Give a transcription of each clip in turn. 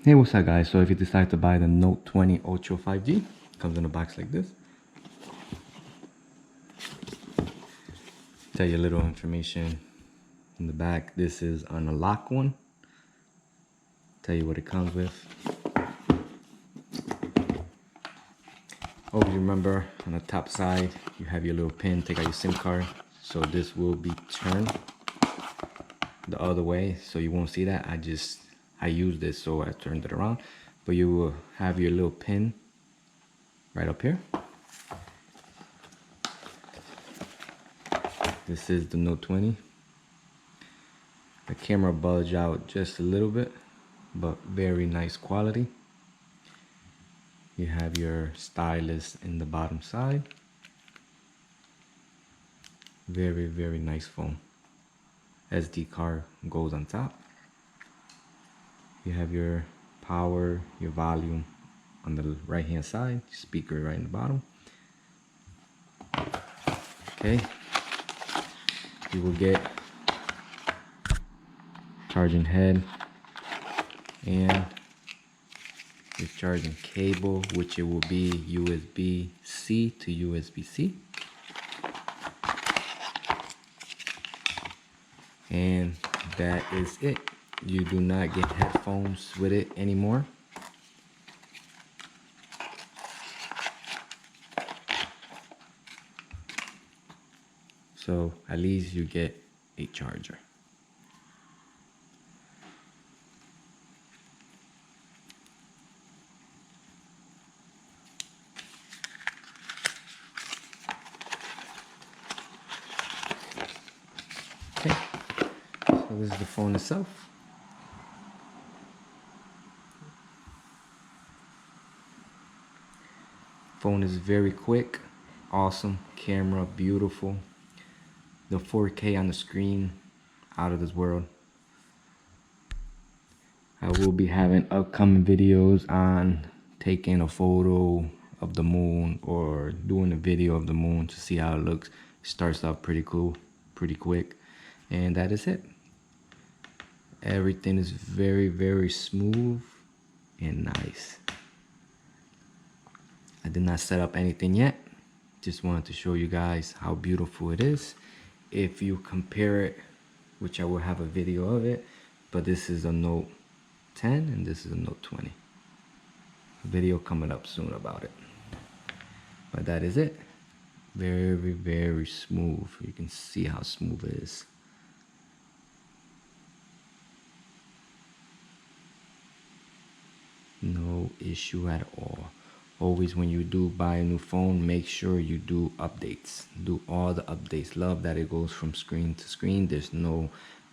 Hey, what's up guys? So if you decide to buy the Note 20 Ultra 5G, comes in a box like this. Tell you a little information in the back. This is an unlock one. Tell you what it comes with. Always remember on the top side, you have your little pin, take out your SIM card. So this will be turned the other way, so you won't see that. I used this, so I turned it around. But you will have your little pin right up here. This is the Note 20. The camera bulged out just a little bit, but very nice quality. You have your stylus in the bottom side. Very, very nice phone. SD card goes on top. You have your power, your volume on the right hand side, speaker right in the bottom. Okay, you will get charging head and your charging cable, which it will be USB-C to USB-C. And that is it. You do not get headphones with it anymore. So at least you get a charger. Okay, so this is the phone itself. Phone is very quick, awesome, camera beautiful. The 4K on the screen, out of this world. I will be having upcoming videos on taking a photo of the moon or doing a video of the moon to see how it looks. It starts off pretty cool, pretty quick, and that is it. Everything is very, very smooth and nice. I did not set up anything yet. Just wanted to show you guys how beautiful it is. If you compare it, which I will have a video of it, but this is a Note 10 and this is a Note 20. A video coming up soon about it. But that is it. Very, very smooth. You can see how smooth it is. No issue at all. Always when you do buy a new phone, make sure you do updates. Do all the updates. Love that it goes from screen to screen. There's no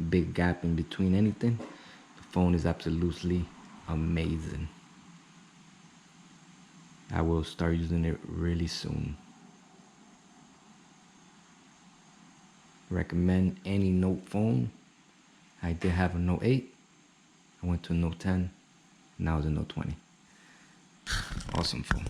big gap in between anything. The phone is absolutely amazing. I will start using it really soon. Recommend any Note phone. I did have a Note 8. I went to a Note 10. Now it's a Note 20. Awesome phone.